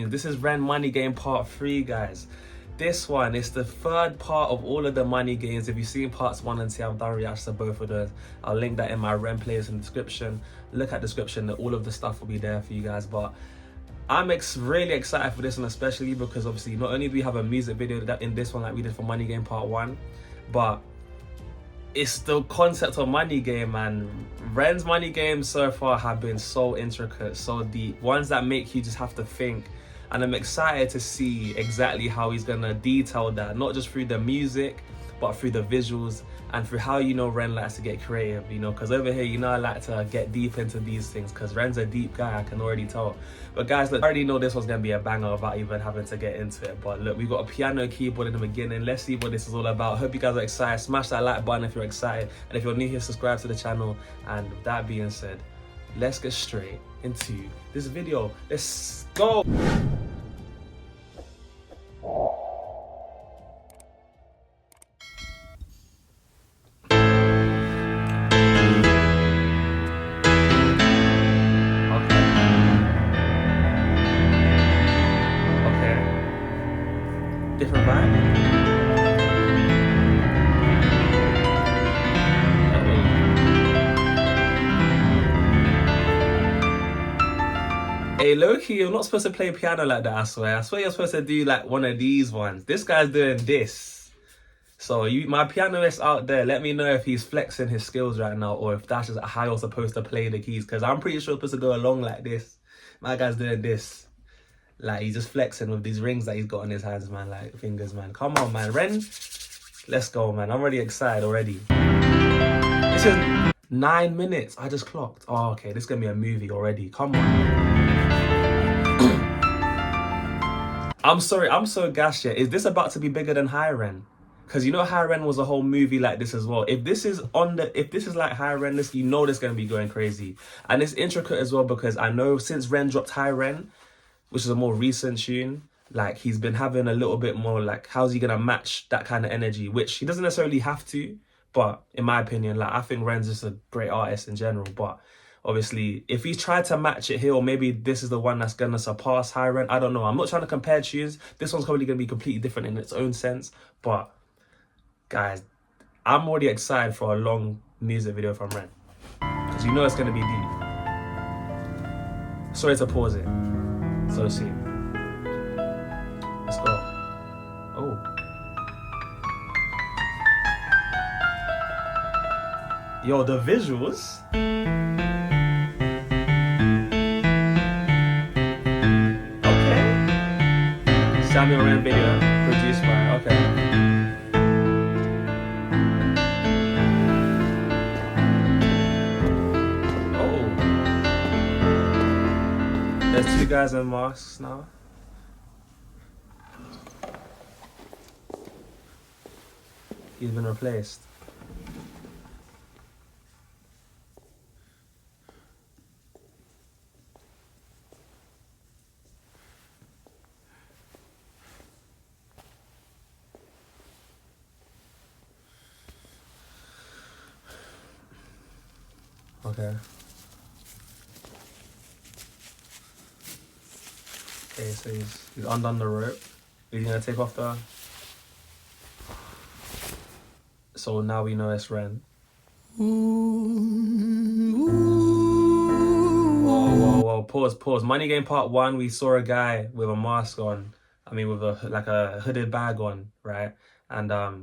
This is Ren Money Game Part 3, guys. This one is the third part of all of the money games. If you've seen parts 1 and 2, I've done reactions to both of those. I'll link that in my Ren playlist in the description. Look at the description, all of the stuff will be there for you guys. But I'm really excited for this one, especially because obviously not only do we have a music video in this one like we did for Money Game Part 1, but it's the concept of money game, man. Ren's money games so far have been so intricate, so deep, ones that make you just have to think. And I'm excited to see exactly how he's gonna detail that, not just through the music, but through the visuals and through how, you know, Ren likes to get creative, you know, because over here, you know, I like to get deep into these things because Ren's a deep guy, I can already tell. But guys, look, I already know this was gonna be a banger without even having to get into it. But look, we got a piano keyboard in the beginning. Let's see what this is all about. Hope you guys are excited. Smash that like button if you're excited. And if you're new here, subscribe to the channel. And with that being said, let's get straight into this video. Let's go. Different vibe. Hey, low-key, you're not supposed to play piano like that, I swear. I swear you're supposed to do like one of these ones. This guy's doing this. So my pianist out there, let me know if he's flexing his skills right now or if that's just how you're supposed to play the keys, because I'm pretty sure it's supposed to go along like this. My guy's doing this. Like, he's just flexing with these rings that he's got on his hands, man, like fingers, man. Come on, man. Ren, let's go, man. I'm already excited already. This is 9 minutes. I just clocked. Oh, okay. This is going to be a movie already. Come on. I'm sorry. I'm so gassed yet. Is this about to be bigger than High Ren? Because you know High Ren was a whole movie like this as well. If this is like High Ren, this, you know this is going to be going crazy. And it's intricate as well because I know since Ren dropped High Ren, which is a more recent tune, like he's been having a little bit more like, how's he gonna match that kind of energy, which he doesn't necessarily have to, but in my opinion, like I think Ren's just a great artist in general. But obviously if he tried to match it here, or maybe this is the one that's gonna surpass High Ren, I don't know. I'm not trying to compare tunes. This one's probably gonna be completely different in its own sense. But guys, I'm already excited for a long music video from Ren, because you know it's gonna be deep. Sorry to pause it. So let's see. Let's go. Oh. Yo, the visuals. Okay. Samuel Ren video, produced by, okay. There's two guys in masks now. He's been replaced. Okay. Okay, so he's undone the rope. He's gonna take off the... So now we know it's Ren. Whoa, pause. Money Game Part 1, we saw a guy with a mask on. I mean, with a hooded bag on, right? And a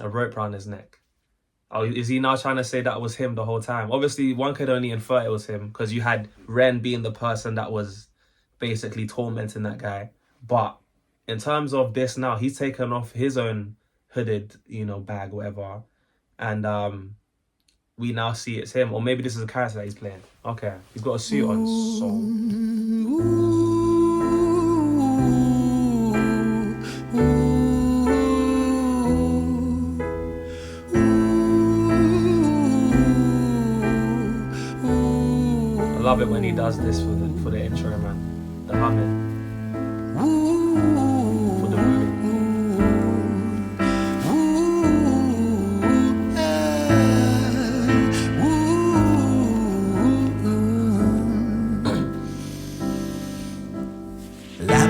rope around his neck. Oh, is he now trying to say that was him the whole time? Obviously, one could only infer it was him, because you had Ren being the person that was basically tormenting that guy. But in terms of this now, he's taken off his own hooded, you know, bag, whatever, and we now see it's him. Or maybe this is a character that he's playing. Okay, he's got a suit on, so I love it when he does this for the intro, man. The humming for the movie.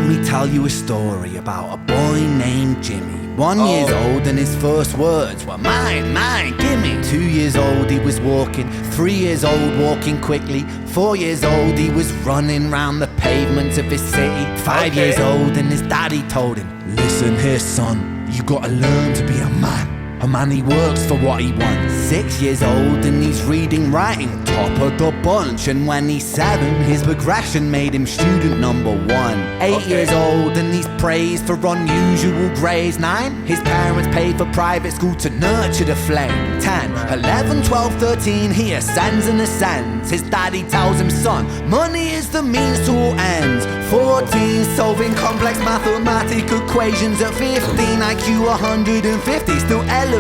me tell you a story about a boy named Jimmy. 1 year old and his first words were mine, mine, gimme. 2 years old he was walking, 3 years old walking quickly. 4 years old he was running round the pavements of his city. 5 years old and his daddy told him, listen here son, you gotta learn to be a man. A man, he works for what he wants. 6 years old and he's reading, writing, top of the bunch. And when he's 7, his progression made him student number 1. 8 years old and he's praised for unusual grades. 9, his parents paid for private school to nurture the flame. 10, 11, 12, 13, he ascends and ascends. His daddy tells him, son, money is the means to all ends. 14, solving complex mathematical equations. At 15, IQ 150, still elevating.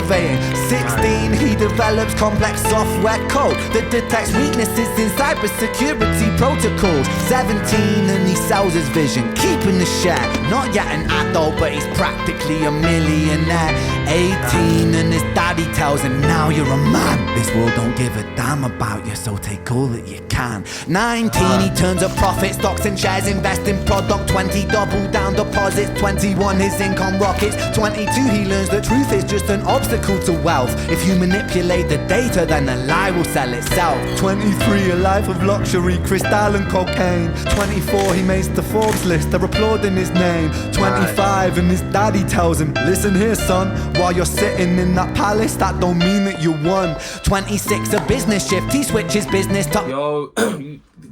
16, he develops complex software code that detects weaknesses in cybersecurity protocols. 17, and he sells his vision, keeping the share. Not yet an adult, but he's practically a millionaire. 18, and his daddy tells him, now you're a man. This world don't give a damn about you, so take all that you can. 19, he turns a profit, stocks and shares, invest in product. 20, double down deposits. 21, his income rockets. 22, he learns the truth is just an obstacle to wealth. If you manipulate the data, then the lie will sell itself. 23, a life of luxury, crystal and cocaine. 24, he makes the Forbes list, they're applauding his name. 25, and his daddy tells him, listen here son, while you're sitting in that palace, that don't mean that you won. 26, a business shift, he switches business to...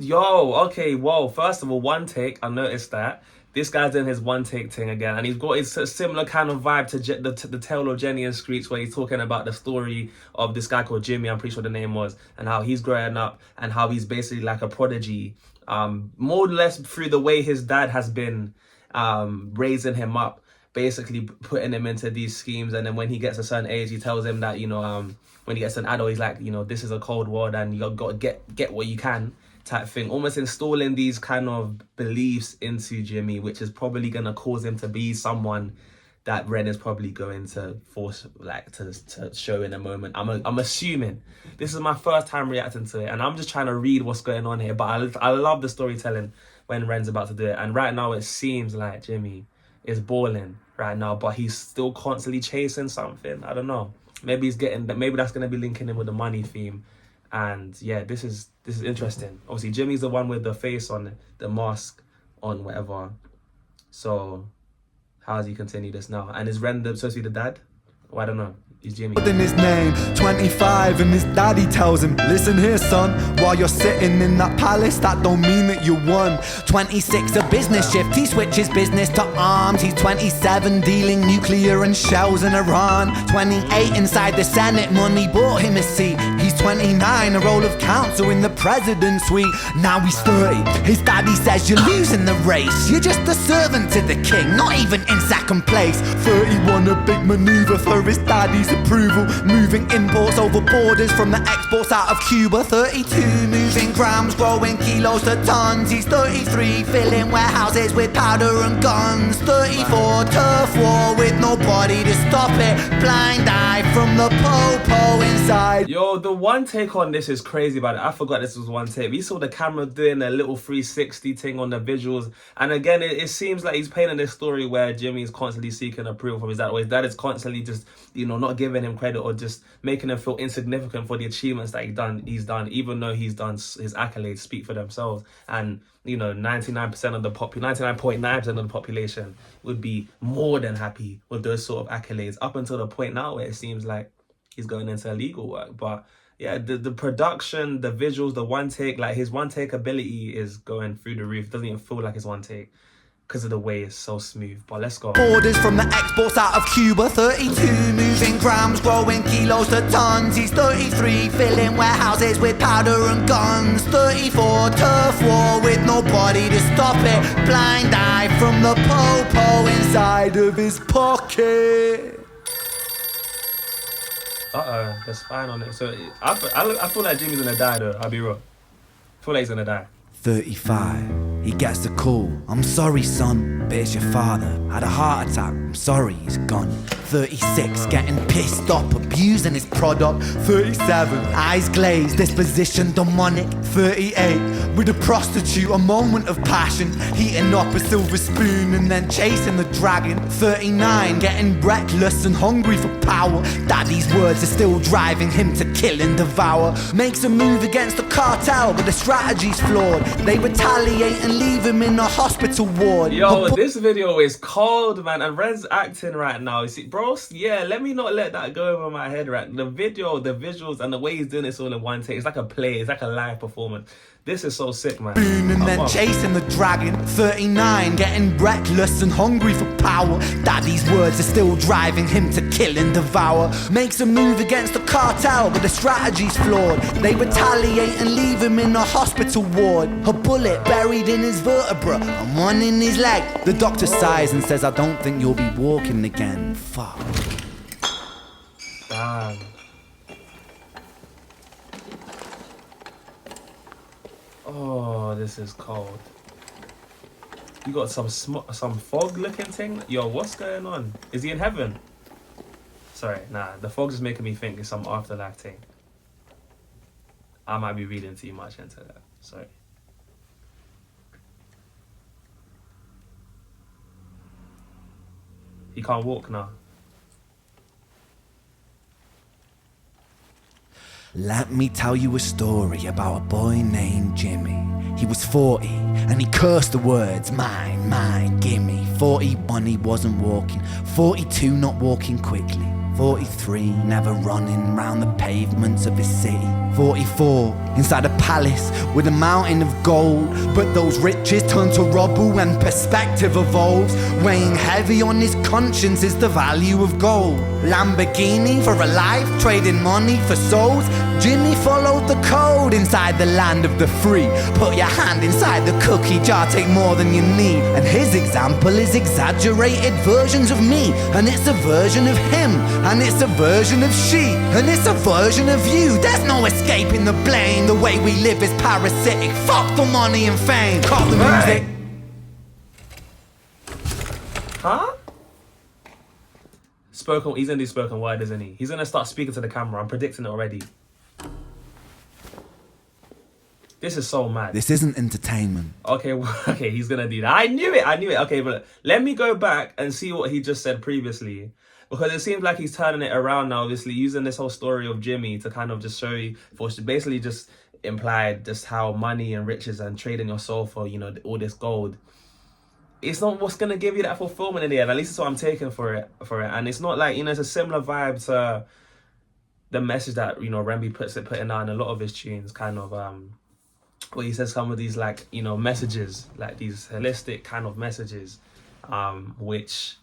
Okay, whoa, first of all, one take, I noticed that. This guy's doing his one take thing again, and he's got his similar kind of vibe to the Tale of Jenny and Screech, where he's talking about the story of this guy called Jimmy, I'm pretty sure the name was, and how he's growing up and how he's basically like a prodigy, more or less through the way his dad has been raising him up, basically putting him into these schemes. And then when he gets a certain age, he tells him that, you know, when he gets an adult, he's like, you know, this is a cold world and you got to get what you can, type thing, almost installing these kind of beliefs into Jimmy, which is probably going to cause him to be someone that Ren is probably going to force, like, to show in a moment. I'm assuming. This is my first time reacting to it, and I'm just trying to read what's going on here, but I love the storytelling when Ren's about to do it. And right now it seems like Jimmy is balling right now, but he's still constantly chasing something. I don't know. Maybe he's getting that. Maybe that's going to be linking in with the money theme. And yeah, this is interesting. Obviously, Jimmy's the one with the face on it, the mask on, whatever. So how does he continue this now? And is Ren supposed to be the dad? Well, I don't know. He's Jimmy. In his name, 25, and his daddy tells him, listen here son, while you're sitting in that palace, that don't mean that you won. 26, a business shift, he switches business to arms. He's 27, dealing nuclear and shells in Iran. 28, inside the Senate, money bought him a seat. He's 29, a role of counsel in the president's suite. Now he's 30, his daddy says you're losing the race. You're just a servant to the king, not even in second place. 31, a big maneuver for his daddy's approval, moving imports over borders from the exports out of Cuba. 32, moving grams, growing kilos to tons. He's 33, filling warehouses with powder and guns. 34, turf war with nobody to stop it. Blind eye from the po-po inside. Yo, the one take on this is crazy, but I forgot this was one take. We saw the camera doing a little 360 thing on the visuals, and again, it seems like he's painting this story where Jimmy's constantly seeking approval from his dad, or his dad is constantly just, you know, not giving him credit or just making him feel insignificant for the achievements that he's done, even though he's done, his accolades speak for themselves. And you know, 99% of the 99.9% of the population would be more than happy with those sort of accolades, up until the point now where it seems like he's going into illegal work. But yeah, the production, the visuals, the one take, like his one take ability is going through the roof. It doesn't even feel like his one take because of the way it's so smooth. But let's go. Orders from the exports out of Cuba. 32, moving grams, growing kilos to tons. He's 33, filling warehouses with powder and guns. 34, turf war with nobody to stop it. Blind eye from the po-po inside of his pocket. There's fine on it. So I feel like Jimmy's gonna die though. I'll be real. I feel like he's gonna die. 35, he gets the call. I'm sorry son, but it's your father. Had a heart attack, I'm sorry, he's gone. 36, getting pissed off, abusing his product. 37, eyes glazed, disposition demonic. 38, with a prostitute, a moment of passion, heating up a silver spoon and then chasing the dragon. 39, getting reckless and hungry for power. Daddy's words are still driving him to kill and devour. Makes a move against the cartel, but the strategy's flawed. They retaliate and leave him in a hospital ward. Yo, this video is cold, man, and Ren's acting right now. You see, bro, yeah, let me not let that go over my head, right? The video, the visuals, and the way he's doing this all in one take, it's like a play, it's like a live performance. This is so sick, man. And then chasing the dragon. 39, getting reckless and hungry for power. Daddy's words are still driving him to kill and devour. Makes a move against the cartel, but the strategy's flawed. They retaliate and leave him in a hospital ward. A bullet buried in his vertebra and one in his leg. The doctor sighs and says, I don't think you'll be walking again. Fuck. Damn. Oh, this is cold. You got some fog looking thing? Yo, what's going on? Is he in heaven? Sorry, nah, the fog's just making me think it's some afterlife thing. I might be reading too much into that. Sorry. He can't walk now. Let me tell you a story about a boy named Jimmy. He was 40 and he cursed the words, mine, mine, gimme. 41 he wasn't walking, 42 not walking quickly, 43 never running round the pavements of his city, 44 inside a palace with a mountain of gold. But those riches turn to rubble when perspective evolves. Weighing heavy on his conscience is the value of gold. Lamborghini for a life, trading money for souls. Jimmy followed the code inside the land of the free. Put your hand inside the cookie jar, take more than you need. And his example is exaggerated versions of me. And it's a version of him, and it's a version of she, and it's a version of you. There's no escaping the blame. The way we live is parasitic. Fuck the money and fame. Call the music. Huh? He's gonna do spoken word, isn't he? He's gonna start speaking to the camera. I'm predicting it already. This is so mad. This isn't entertainment. Okay, well, okay, he's gonna do that. I knew it. Okay, but let me go back and see what he just said previously. Because it seems like he's turning it around now, obviously, using this whole story of Jimmy to kind of just show you, for basically just implied just how money and riches and trading your soul for, you know, all this gold, it's not what's gonna give you that fulfillment in the end. At least that's what I'm taking for it. And it's not like, you know, it's a similar vibe to the message that, you know, Remby putting out in a lot of his tunes, kind of where he says some of these, like, you know, messages, like these holistic kind of messages, which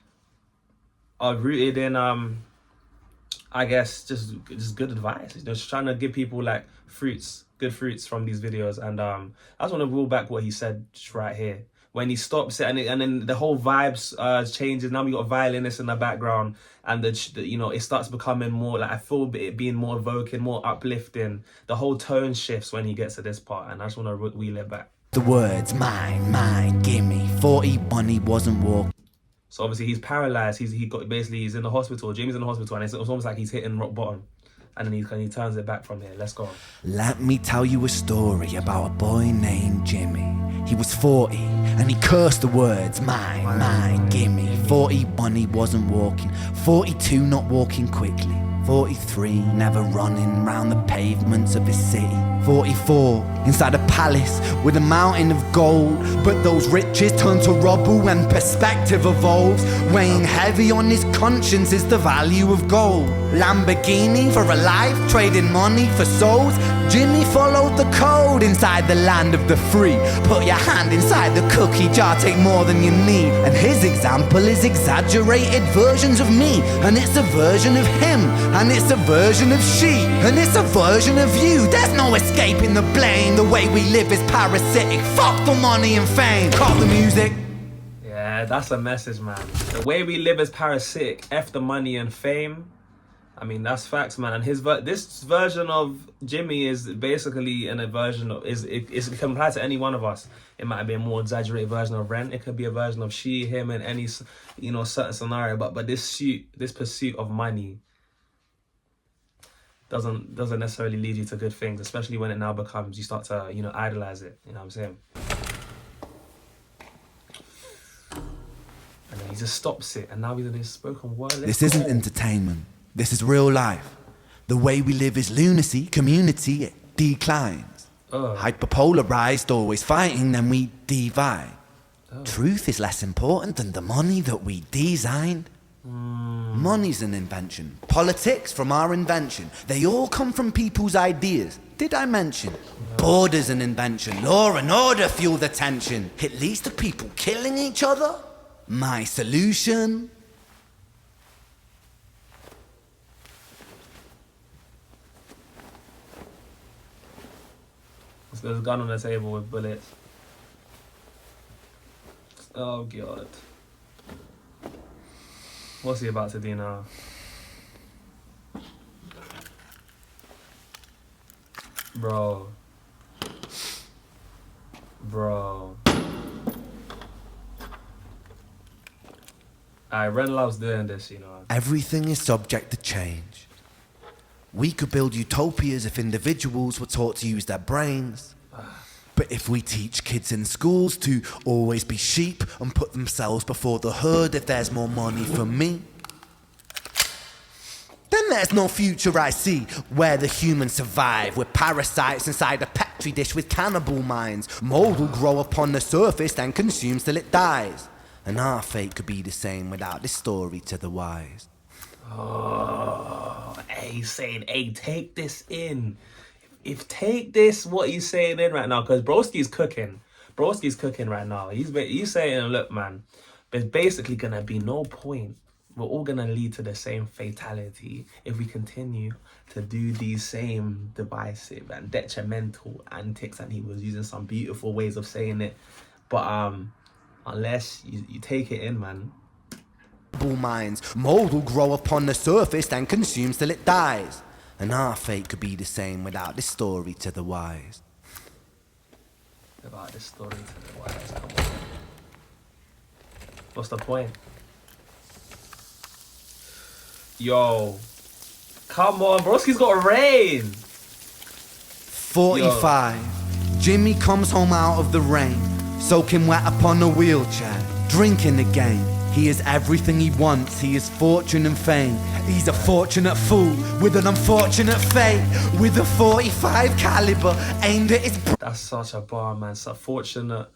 are rooted in I guess just good advice. You know, just trying to give people like good fruits from these videos. And I just want to rule back what he said just right here. When he stops it, and then the whole vibes changes. Now we got violinists in the background, and the you know, it starts becoming more like, I feel it being more evoking, more uplifting. The whole tone shifts when he gets to this part, and I just want to wheel it back. The words, mine, mine, gimme. 41 he wasn't walking. So obviously he's paralyzed. He's in the hospital. Jimmy's in the hospital, and it's almost like he's hitting rock bottom. And then he turns it back from here. Let's go. Let me tell you a story about a boy named Jimmy. He was 40 and he cursed the words, mine, mine, gimme. 41 he wasn't walking, 42 not walking quickly, 43 never running round the pavements of his city, 44 inside a palace with a mountain of gold. But those riches turn to rubble when perspective evolves. Weighing heavy on his conscience is the value of gold. Lamborghini for a life, trading money for souls. Jimmy followed the code inside the land of the free. Put your hand inside the cookie jar, take more than you need. And his example is exaggerated versions of me. And it's a version of him, and it's a version of she, and it's a version of you. There's no escaping the blame. The way we live is parasitic. Fuck the money and fame. Call the music. Yeah, that's a message, man. The way we live is parasitic. F the money and fame. I mean, that's facts, man. And this version of Jimmy is basically in a version of it can apply to any one of us. It might be a more exaggerated version of Ren. It could be a version of she, him, in any certain scenario. But this pursuit of money doesn't necessarily lead you to good things, especially when it now becomes you start to idolize it. You know what I'm saying? And then he just stops it, and now he's in his spoken word. This isn't entertainment. This is real life. The way we live is lunacy, community, it declines. Hyperpolarized, always fighting, then we divide. Truth is less important than the money that we designed. Money's an invention. Politics from our invention. They all come from people's ideas. Did I mention? Border's an invention. Law and order fuel the tension. It leads to people killing each other. My solution? There's a gun on the table with bullets. Oh God. What's he about to do now? Bro. Ren loves doing this, Everything is subject to change. We could build utopias if individuals were taught to use their brains. But if we teach kids in schools to always be sheep and put themselves before the herd if there's more money for me, then there's no future I see where the humans survive. We're parasites inside a petri dish with cannibal minds. Mold will grow upon the surface and consumes till it dies. And our fate could be the same without this story to the wise. Oh, he's saying, hey, take this in. If take this, what he's saying in right now, because Broski's cooking. Broski's cooking right now. He's saying, look, man, there's basically going to be no point. We're all going to lead to the same fatality if we continue to do these same divisive and detrimental antics. And he was using some beautiful ways of saying it. But unless you take it in, man. Minds. Mold will grow upon the surface and consumes till it dies. And our fate could be the same without this story to the wise. Without this story to the wise, come on. What's the point? Yo. Come on, Broski's got rain. 45. Yo. Jimmy comes home out of the rain, soaking wet upon a wheelchair, drinking again. He is everything he wants, he is fortune and fame. He's a fortunate fool with an unfortunate fate. With a 45 caliber aimed at his... That's such a bar, man. So fortunate.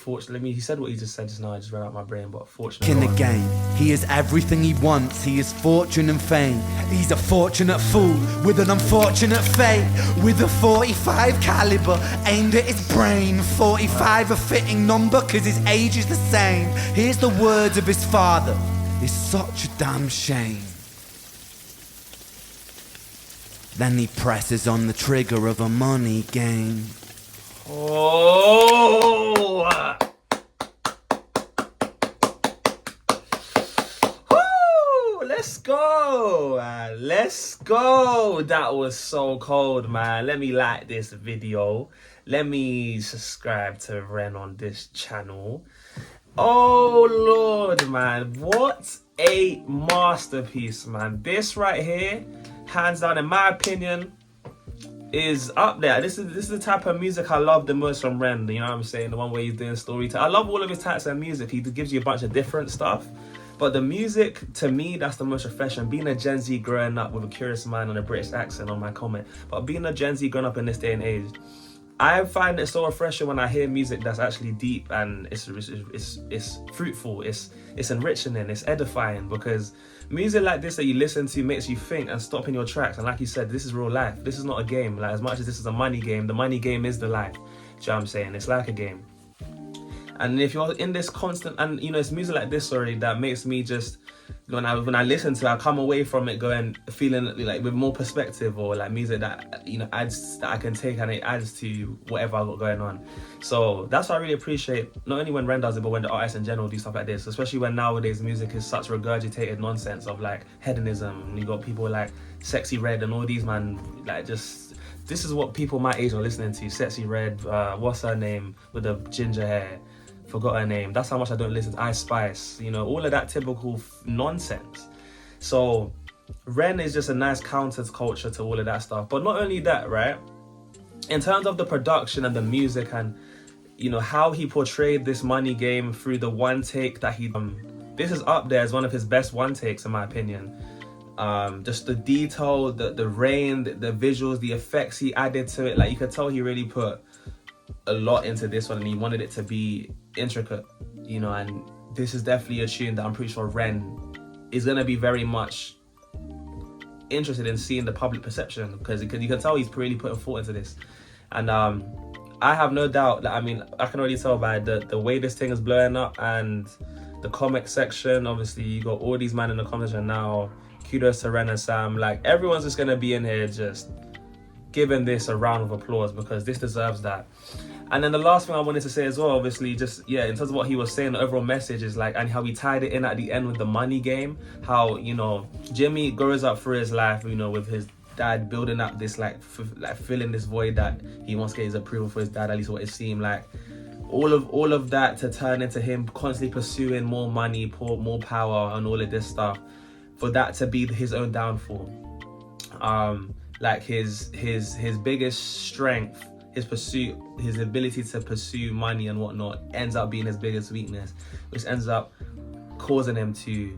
He said what he just said just now, I just read out my brain, but fortunate. In the game, he is everything he wants, he is fortune and fame. He's a fortunate fool with an unfortunate fate. With a 45 caliber aimed at his brain. 45 a fitting number cause his age is the same. Here's the words of his father, it's such a damn shame. Then he presses on the trigger of a money game. Oh! Woo! Let's go! Let's go! That was so cold, man. Let me like this video. Let me subscribe to Ren on this channel. Oh, Lord, man. What a masterpiece, man. This right here, hands down, in my opinion, is up there. This is the type of music I love the most from Ren. You know what I'm saying? The one where he's doing storytelling. I love all of his types of music. He gives you a bunch of different stuff. But the music, to me, that's the most refreshing. Being a Gen Z growing up with a curious mind and a British accent on my comment. But being a Gen Z growing up in this day and age, I find it so refreshing when I hear music that's actually deep and it's fruitful, it's enriching, it's edifying, because music like this that you listen to makes you think and stop in your tracks. And like you said, this is real life. This is not a game. Like, as much as this is a money game, the money game is the life. Do you know what I'm saying? It's like a game. And if you're in this constant, and it's music like this, sorry, that makes me just when I listen to it, I come away from it feeling like with more perspective, or like music that, you know, adds, that I can take and it adds to whatever I got going on. So that's what I really appreciate, not only when Ren does it, but when the artists in general do stuff like this, especially when nowadays music is such regurgitated nonsense of like hedonism. You got people like Sexy Red and all these, man, like just, this is what people my age are listening to. Sexy Red, what's her name with the ginger hair? Forgot her name. That's how much I don't listen to Ice Spice, you know, all of that typical nonsense. So Ren is just a nice counter culture to all of that stuff. But not only that, right, in terms of the production and the music and, you know, how he portrayed this money game through the one take that he this is up there as one of his best one takes in my opinion. Just the detail, the rain, the visuals, the effects he added to it, like you could tell he really put a lot into this one and he wanted it to be intricate, you know. And this is definitely a tune that I'm pretty sure Ren is gonna be very much interested in seeing the public perception, because you can tell he's really putting thought into this. And I have no doubt that, I mean, I can already tell by the way this thing is blowing up and the comment section. Obviously you got all these men in the comment section now. Kudos to Ren and Sam, like everyone's just gonna be in here just giving this a round of applause, because this deserves that. And then the last thing I wanted to say as well, obviously, just, yeah, in terms of what he was saying, the overall message is like, and how he tied it in at the end with the money game, how, you know, Jimmy grows up through his life, you know, with his dad building up this, like filling this void that he wants to get his approval for his dad, at least what it seemed like. All of that to turn into him constantly pursuing more money, more power, and all of this stuff, for that to be his own downfall. Like his biggest strength, his pursuit, his ability to pursue money and whatnot, ends up being his biggest weakness, which ends up causing him to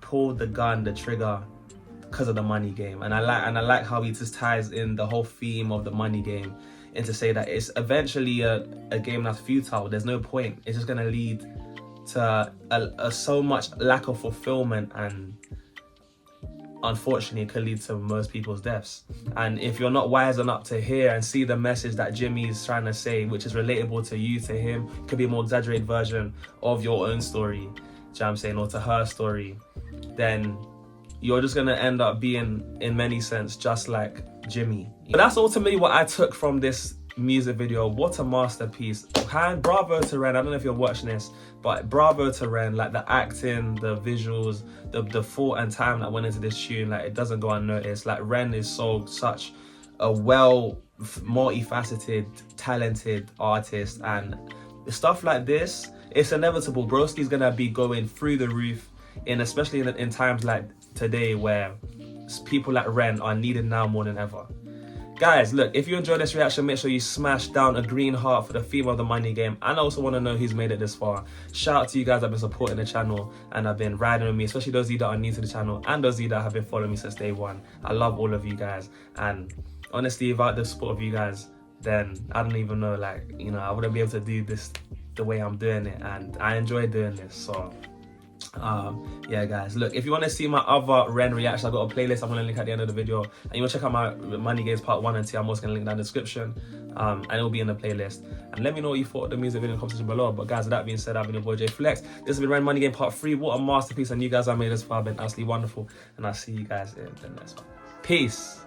pull the trigger because of the money game. And I like how he just ties in the whole theme of the money game and to say that it's eventually a game that's futile. There's no point. It's just gonna lead to a so much lack of fulfillment, and unfortunately it could lead to most people's deaths. And if you're not wise enough to hear and see the message that Jimmy's trying to say, which is relatable to you, to him, could be a more exaggerated version of your own story, do you know what I'm saying, or to her story, then you're just gonna end up being, in many sense, just like Jimmy. But that's ultimately what I took from this music video. What a masterpiece. Bravo to Ren. I don't know if you're watching this, but bravo to Ren. Like the acting, the visuals, the thought and time that went into this tune, like it doesn't go unnoticed. Like Ren is such a multifaceted, talented artist, and stuff like this, it's inevitable. Broski's gonna be going through the roof, especially in times like today, where people like Ren are needed now more than ever. Guys, look, if you enjoyed this reaction, make sure you smash down a green heart for the theme of the money game. And I also want to know who's made it this far. Shout out to you guys that have been supporting the channel and have been riding with me, especially those of you that are new to the channel and those of you that have been following me since day one. I love all of you guys. And honestly, without the support of you guys, then I don't even know, like, you know, I wouldn't be able to do this the way I'm doing it. And I enjoy doing this, so yeah guys, look, if you want to see my other Ren reaction, I've got a playlist I'm going to link at the end of the video, and you want to check out my money games part 1 and 2, I'm also going to link down in the description, and it'll be in the playlist. And let me know what you thought of the music video in the comment section below. But guys, with that being said, I've been your boy JayFlex. This has been Ren Money Game part 3. What a masterpiece, and you guys have made this far, been absolutely wonderful, and I'll see you guys in the next one. Peace.